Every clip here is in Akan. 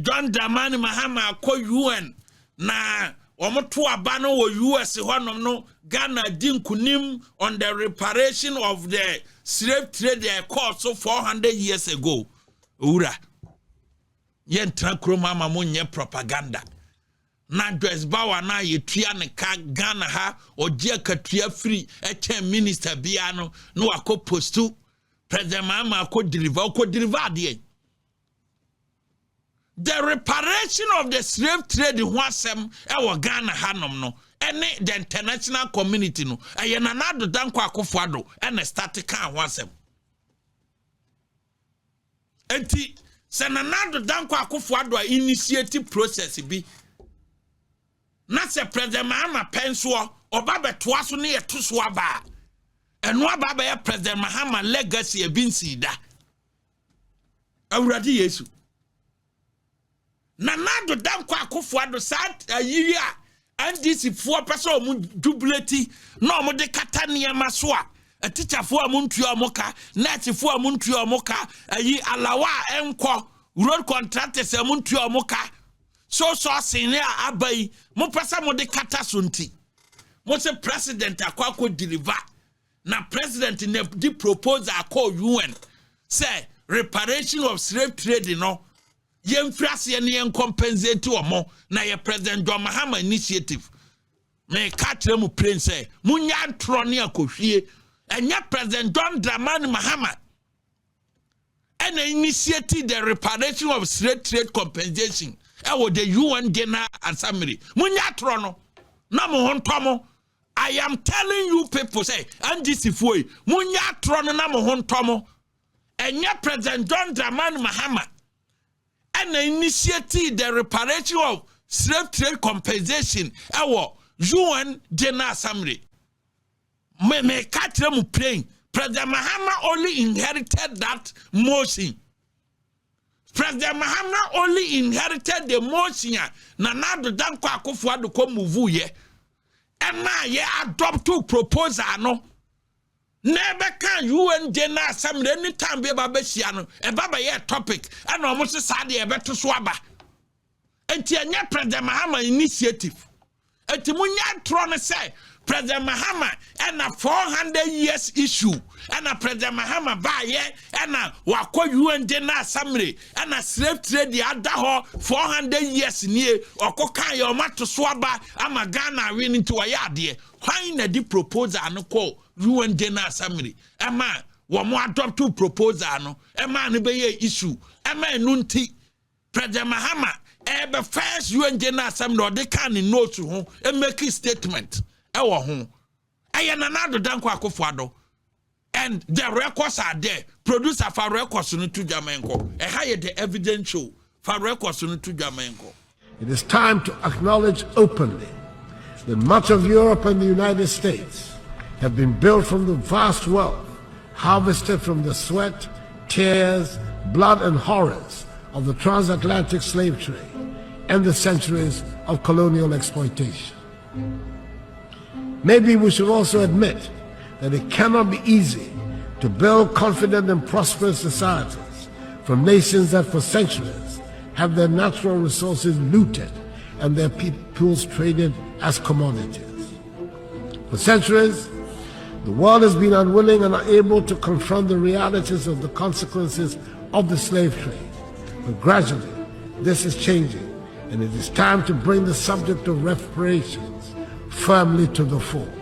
John Dramani Mahama ko UN na omoto abano wo US honom no Ghana dinkunim on the reparation of the slave trade cost so 400 years ago. Ura yentra kroma ma monye propaganda na dress bawa na yetua ne ka Ghana ha oje akatua free eche minister bia no akọ postu president Mahama akọ deliver de. The reparation of the slave trade in Wasem ewo Ghana hanom no ene the international community no ayenanado danko Akufo Addo ene start kan Wasem enti senanado danko Akufo Addo initiative process bi na se president Mahama penso oba betoa so ne yeto so aba eno aba ba ye president Mahama legacy ebinsi da awurade Yesu Nanado danko Akufo Addo sat ayiri a NDC fo person omu dubleti na omu de kata niema so a teacher fo amu ntua omoka net fo amu ntua omoka ayi alawa enko road contractors amu ntua omoka so senior abai mo pesa mo de kata so nti mo se president akwa deliver na president ne di proposal call UN say reparation of slave trade no yemfrase ne yen compensate omo na ye president John Mahama initiative me katre mu prince munya ntro ne akohwie enya president John Dramani Mahama and initiated the reparation of slave trade compensation with the UN General Assembly munya tro no na mo hontomo. I am telling you people say and this ifoi munya tro no na mo hontomo enya president John Dramani Mahama and initiated the reparation of slave trade compensation our UN General Assembly. Me catch them playing. President Mahama only inherited that motion. President Mahama only inherited the motion. Nanado danko Akufo Addo ko move ye. And now ye adopt to proposal no. Never can UN General Assembly anytime be babesiano e baba ye topic and almost sade e beto so aba enti anya president Mahama initiative enti munya tro ne say president Mahama and a 400 years issue and a president Mahama ba ye and a wako UN General Assembly and a slave trade the other ho 400 years near okoka ye o mato so aba ama Ghana win into ayade why na di proposal no call UN General Assembly ema wo mo adopt to proposal no ema no be ye issue ema enunti president Mahama be first UN General Assembly or they can in note to ho e make a statement e wo ho ayenanado danko Akufo Addo and the records are there producer for records no to Jamenko e high the evidence show for records no to Jamenko. It is time to acknowledge openly that much of Europe and the United States have been built from the vast wealth harvested from the sweat, tears, blood, and horrors of the transatlantic slave trade and the centuries of colonial exploitation. Maybe we should also admit that it cannot be easy to build confident and prosperous societies from nations that for centuries have their natural resources looted and their peoples traded as commodities. For centuries, the world has been unwilling and unable to confront the realities of the consequences of the slave trade. But gradually, this is changing, and it is time to bring the subject of reparations firmly to the fore.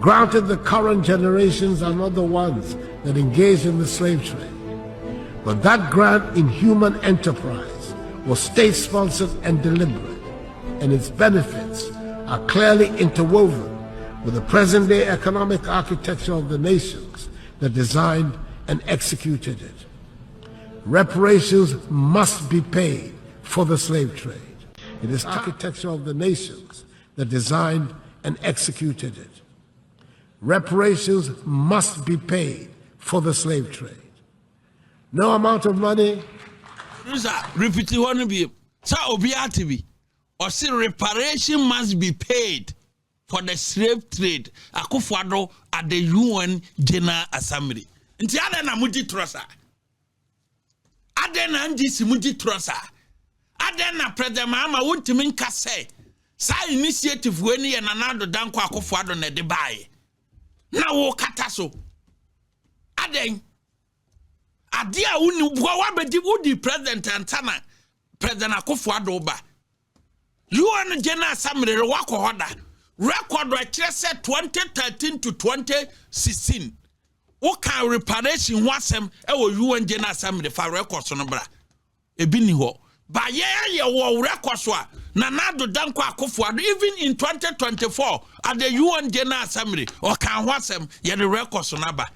Granted, the current generations are not the ones that engaged in the slave trade, but that grand inhuman enterprise was state-sponsored and deliberate, and its benefits are clearly interwoven with the present-day economic architecture of the nations that designed and executed it. Reparations must be paid for the slave trade. It is architecture of the nations that designed and executed it. Reparations must be paid for the slave trade. No amount of money. Repeat one be or say reparation must be paid for the slave trade. Akufo Addo at the UN General Assembly. Nti ana na muji trosa. aden na ndisi mudi trosa aden na President Mahama wontimi nka say sa initiative we ni ye Nana Addo Dankwa Akufo Addo na de bae na wo kata so aden ade a woni wa bedi wodi president antana President Akufo Addo ba UN General Assembly wako hoda record wa kire say 2013 to 2016 wo kan reparation wasem e wo UN General Assembly fa record so no bra ebi ni ho ba ye wo record so a Nana Addo Dankwa Akufo Addo even in 2024 at the UN General Assembly or kan wasem ye the record so na ba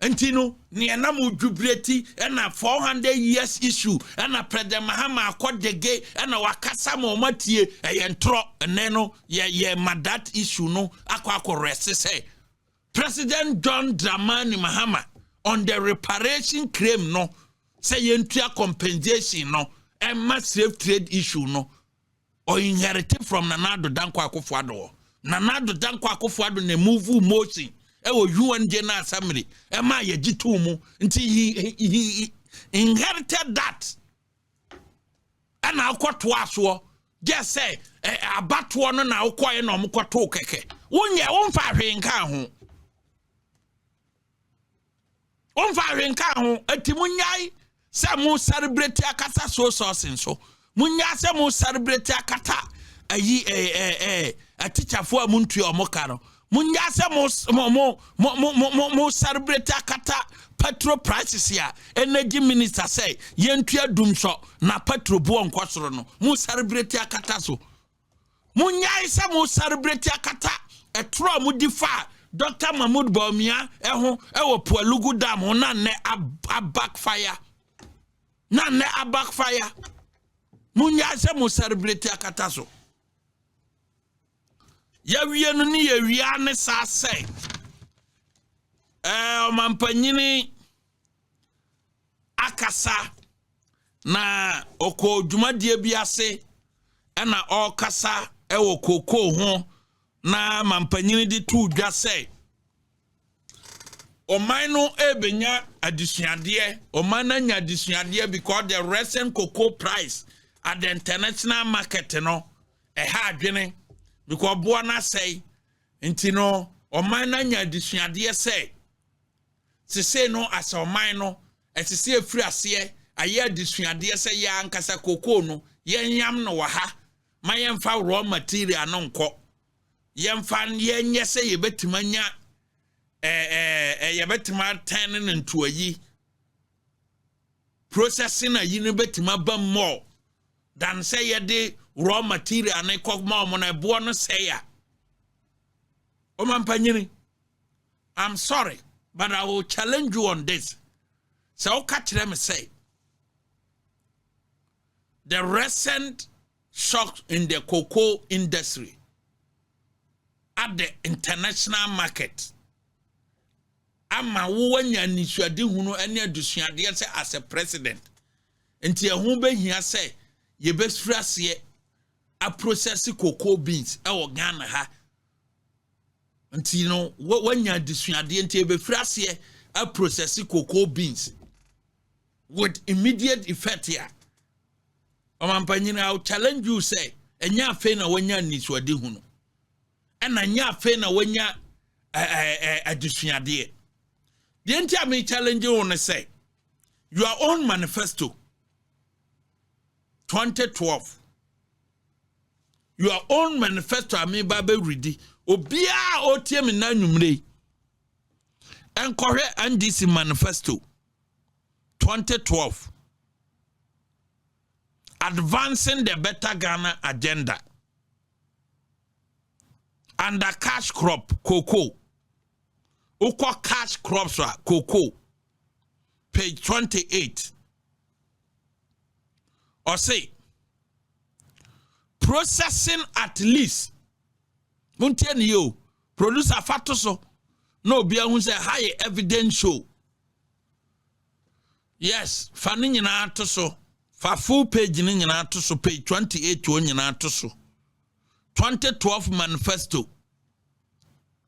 Antino, ni enamu jubileti, ena 400 years issue, ena President Mahama akod de gay, ena wakasa mo matie, yentro, eneno, ye madat issue no, ako rest say. President John Dramani Mahama, on the reparation claim no, say yentua compensation no, and massive trade issue no, or inherited from Nana Addo Dankwa Akufo Addo. Nana Addo Dankwa Akufo Addo ne move motion. Ewo UN General Assembly ema ye jitu mu nti he inherited that and akwato aso just say abato no na ukoye na omkwato keke wonye wonfa hwenka ho ati munyai se mu celebrate akata so so munya se mu celebrate akata ayi atichafo amuntu omoka no munya se mo celebrate akata petrol prices ya energy minister say yentua dumso na petrol bo nkosoro no mu celebrate akata so munya se mo celebrate akata etro mu difa Dr. Mahmoud Bawumia eho ewo Pualugu dam ho na ne a backfire munya se mo celebrate akata so ya wie no ni ya wia ne sa sei omampanyini akasa na oko dwumadie biase na okasa ewo koko ho na mampanyini di tu dwa sei oman no ebenya adisuade oman na nya adisuade because the recent cocoa price at the international market no ha adwene because boana say intino oman na nya adisuade say no as oman no etise efiri ase aye adisuade say ya ankasa cocoa no yanyam no waha mayemfa raw material no nko yemfa yenye say yebetimanya yebetima 10 into ayi processing ayi ne betima ba more than say ye raw material na ikogma omo na ebo no say ya omampanyini I'm sorry but I will challenge you on this. So I'll catch them and say the recent shock in the cocoa industry at the international market ama wanya nisuade hunu ene adusuade say as a president enti ehun behia say ye besfrase a process cocoa beans e Ghana ha enti no wanya adusuade enti e befrase a process cocoa beans with immediate effect here. Omampanyina I'll challenge you say enya afe na wanya nisuade hunu ena nya afe na wanya adusuade. The entire me challenge you want to say your own manifesto 2012 your own manifesto ami babe ready obia otie me na nwumre enkohwe NDC manifesto 2012 advancing the better Ghana agenda under cash crop cocoa Uko cash crops cocoa page 28 or say processing at least muntiani yo producer fatoso no bia hu say high evidence show yes fani nyina atoso fa full page ni nyina atoso page 28 o nyina atoso 2012 manifesto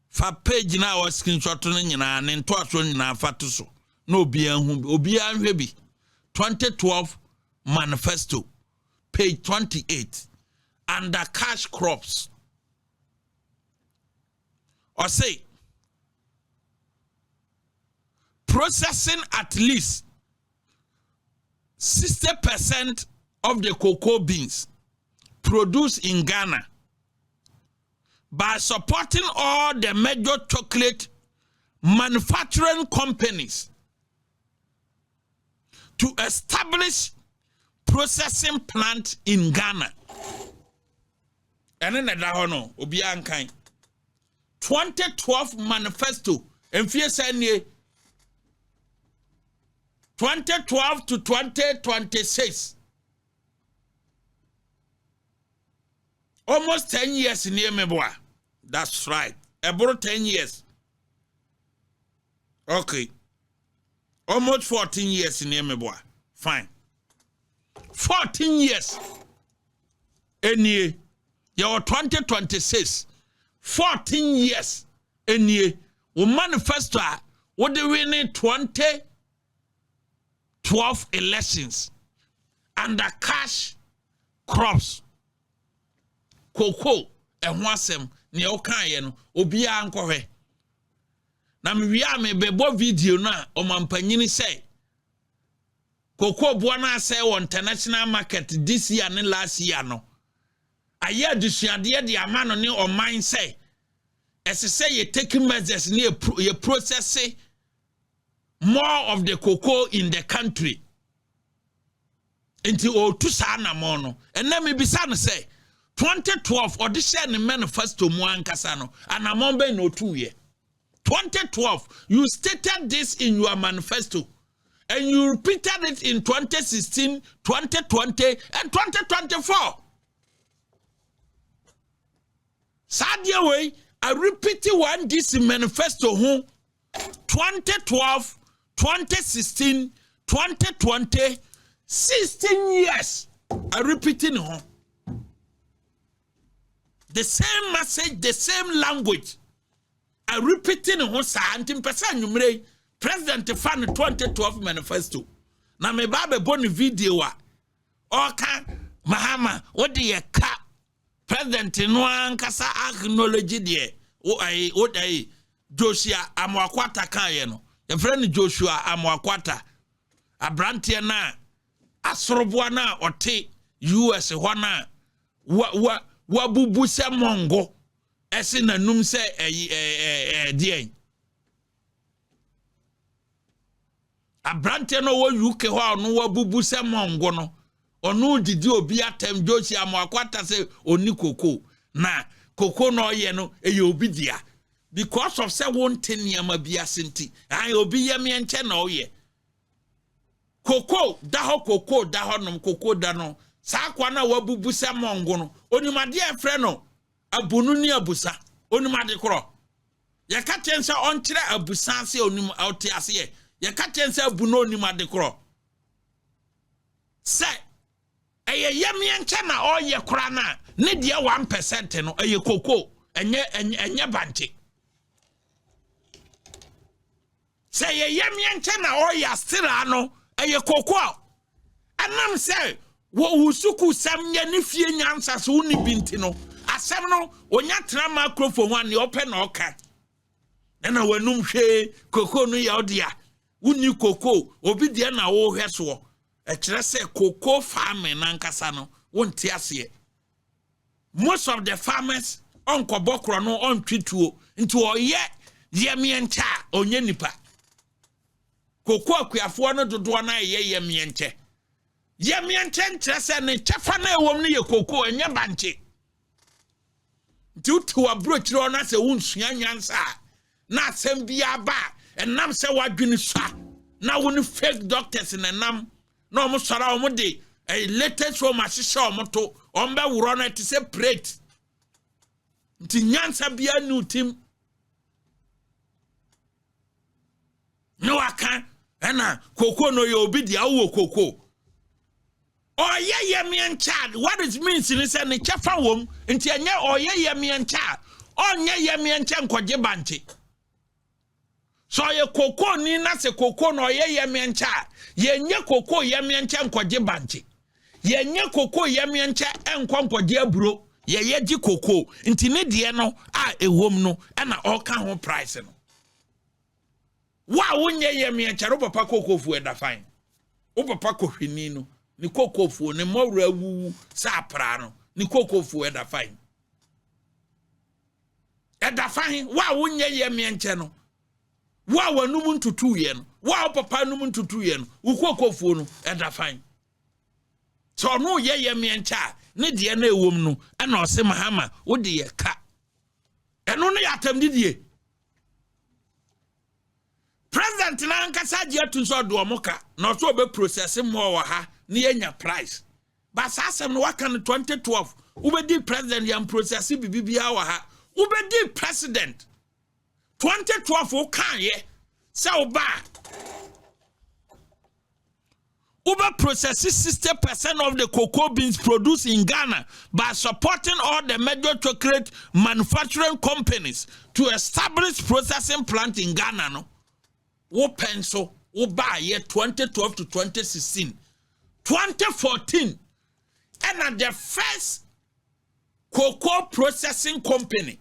fa page na was screenshot no nyina ne nto aso nyina fato so no obia hu obia hwe bi 2012 manifesto, page 28, under cash crops. Or say, processing at least 60% of the cocoa beans produced in Ghana by supporting all the major chocolate manufacturing companies to establish processing plant in Ghana. And then the obi ankan 2012 manifesto and 2012 to 2026. Almost 10 years in Yemeboa. That's right. About 10 years. Okay. Almost 14 years in Yemeboa. Fine. 14 years. Any year 2026. 14 years. Any we manifesto what do we need 2012 elections under cash crops. Cocoa and wasem ne okaye no obia ankohwe na mewia me bebo video na omampanyini say cocoa boa na say on international market this year and last year no aye adusuade de amano ne oman say say you taking measures ne you process more of the cocoa in the country until o tusa na mo no and na me bisa no say 2012 audition manifesto mu ankasa no and amombe no 2 year 2012 you stated this in your manifesto and you repeated it in 2016 2020 and 2024 sadia way I repeat one this manifesto 2012 2016 2020 16 years I repeating the same message, the same language. I repeating on Santim Person Numre, President Fan 2012 manifesto. Na me babe boni video wa. Oka Mahama, what do you cap? President Noan Kasa acknowledge de. What I Joshua Amwakwata Kayeno. Your friend Joshua Amwakwata. A brantiana Asrobuana or T US Wana. What wabubu se mongo ese nanum se die abrante no wo UK ho no wabubu se mongo no onu didi obi atem jochi amakwata se oni koko na koko no ye no eye obi dia because of se won teniama bia senti ai obi ye me enche na oye koko da ho koko da ho nom koko da no sa kwa na wabubu se mongo no onimade efre no abunu ni abusa onimade kro ye ka chense onkyere abusa se onim ote ase ye ka chense abunu onimade kro se eye yemye nche na oye kra na ne de 1% no eye koko enye banche se ye yemye nche na oye astira no eye koko anam se wo usuku samye ni fie nyansa so uni binti no asem no onya tra microphone wan ne open na oka na wanum hwe koko no ya odia uni koko obi de na wo hweso e kire se koko farming na nkasa no wonte ase most of the farmers on kobokro no on twituo nti oye yemiencha onye nipa koko akuafo no dodo na yemienche yemienche se ne chefa na ewom ne ye koko enye banche tutu abrochiro na se wunsua nyansa na asem bia ba enam se wadwini swa na woni fake doctors na nam na omo sora omo de latest from ashisha omo to ombe wuro na ti se prate nti nyansa bia nu tim no aka ena koko no ye obi dia wo koko oye yemian child what it means in say ne chefa wom nti enye oye yemian child onye yemian child nkwaje banche So ye cocoa ni na se cocoa no ye yemiencha. Ye nye cocoa yemiencha nkwaje banche. Ye nye cocoa yemiencha nkwaje aburo. Ye ji cocoa. Nti ne de no a ewom no na oka ho price no. Wa wonye yemiencha ro papa cocoa fu eda fine. O papa kohwini no ni cocoa fu ne mowra wu sa pra no ni cocoa fu eda fine. Eda fine wa wonye yemiencha no. Wa wanum ntutu ye no wa papa num ntutu ye no ukokofuo no eda fine so no ye miencha ne de na ewom no na ose mahama wo de ye ka eno no yatam didie president na nkasa je atu so do omoka na so be process mo wa ha ne yenya price ba sasem no waka no 2012 ubedi president yam process bibibia wa ha ubedi president 2012 kan ye se oba process 60% of the cocoa beans produced in Ghana by supporting all the major chocolate manufacturing companies to establish processing plant in Ghana no wo penso wo ba ye 2012 to 2016 2014 and the first cocoa processing company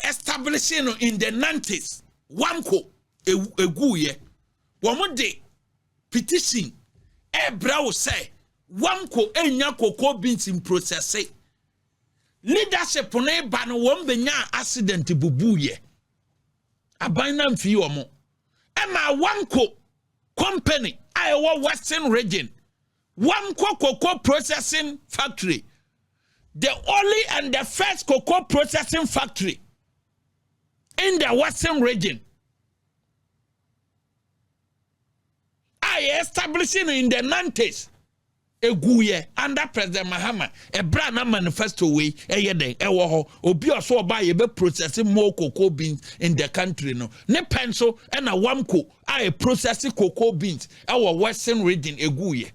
establishing in the 90s Wamco eguye womude petition ebra say Wamco enya cocoa beans in processing leadership na ba no won benya accident bubuye abana mfi omo ema Wamco company ayewo western region Wamco cocoa processing factory, the only and the first cocoa processing factory in the western region. I establishing in the 90s. Eguye under President Mahama, a brand manifesto way, den, ewoho, obi oso oba ye be processing more cocoa beans in the country no. Ne pencil and a Wamco, I processing cocoa beans, our western region eguye.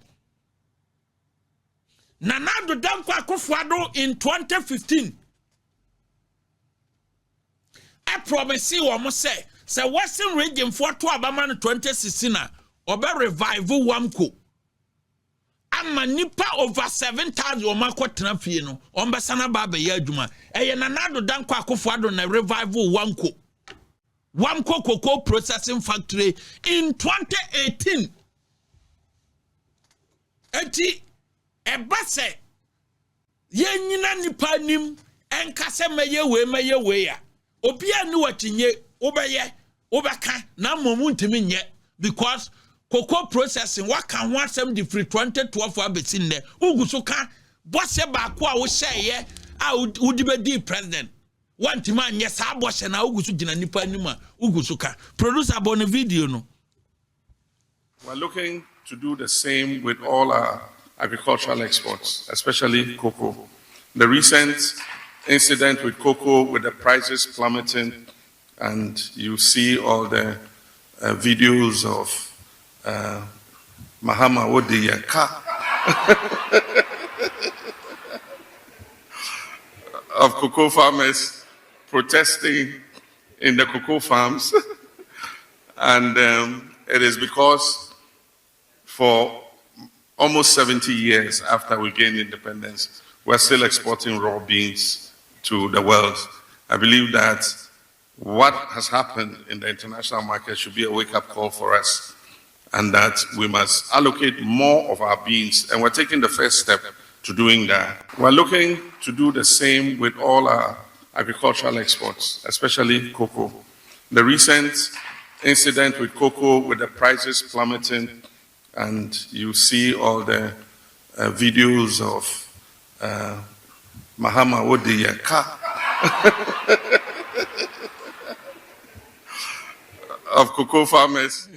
Nanado Danko Akufo Addo in 2015. I promise you almost say western region for to Abaman 2016 obe revive Wamco. Ama nipa over 7,000 omako tenafie no ombesana baba ye adwuma. Eye Nanado Danko Akufo Addo na revive Wamco cocoa processing factory in 2018. Eti ebase yenyina nipa nim enkase meye we ya obi ani watinye obeye obeka na momu ntimi nye because cocoa processing waka ho asem di free 2012 abetin ne uguso ka bose ba ko a wo hyeye a udi be di president wantima nye sa bose na uguso gina nipa nim a uguso ka producer bon video no. We're looking to do the same with all our agricultural exports, especially cocoa. The recent incident with cocoa, with the prices plummeting, and you see all the videos of Mahama Wodiyaka of cocoa farmers protesting in the cocoa farms. And it is because for almost 70 years after we gained independence, we're still exporting raw beans to the world. I believe that what has happened in the international market should be a wake-up call for us, and that we must allocate more of our beans, and we're taking the first step to doing that. We're looking to do the same with all our agricultural exports, especially cocoa. The recent incident with cocoa, with the prices plummeting, and you see all the videos of Mahama Wodiyaka of cocoa farmers.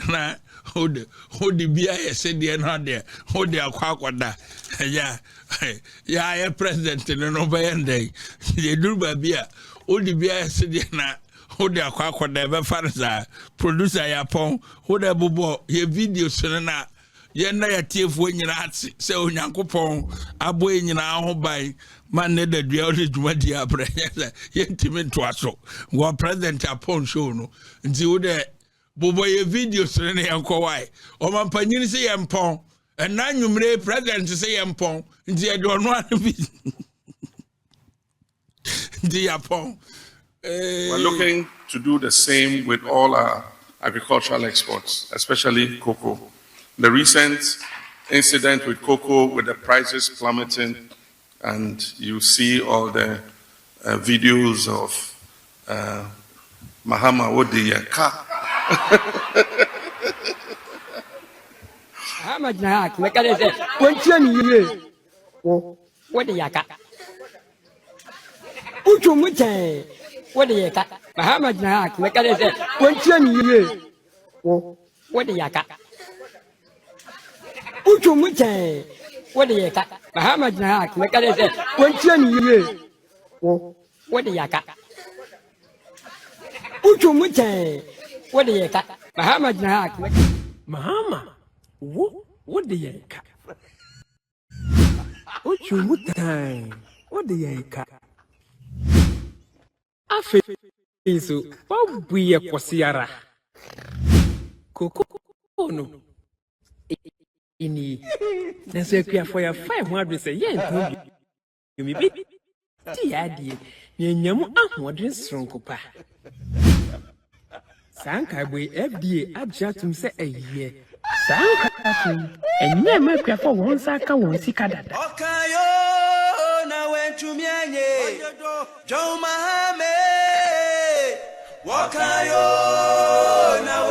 Na hold bia ye said there not there hold their kwakwada ya president no bayende ye duruba bia hold bia said there na hold their kwakwada be farza producer ya pon hold bobo ye video so na yen na ya tiefo nyina ate se onyankopon abo nyina ho bai man ne da dua o djuma di abre yen timi to aso go president upon show no nti wo de bobo ye videos ne yanko wai o man panyini se yempon na nwumre president se yempon nti e do no an bi di yapon. We're looking to do the same with all our agricultural exports, especially cocoa. The recent incident with cocoa, with the prices plummeting, and you see all the videos of Mahama Wodiyaka. What do you cut? Muhammad Nahak, Mechanism, when you what do you cut? Uchumuche, what do you cut? Muhammad Nahak, Mechanism, when you what do you cut? Uchumuche, what do you cut? Muhammad Nahak, Mahama, what do you cut? Uchumuche, what do you cut? Afiso, Bobby Posiara Coco no ini Nasekia for your 500 say, yes, you may be Tiadi, Yamu Ahmodin strong copa. Sanka we FDA adjust say a year. Sanka and never for one saka won't see Canada. Na wentu mienye Joe Mahame Wakayo na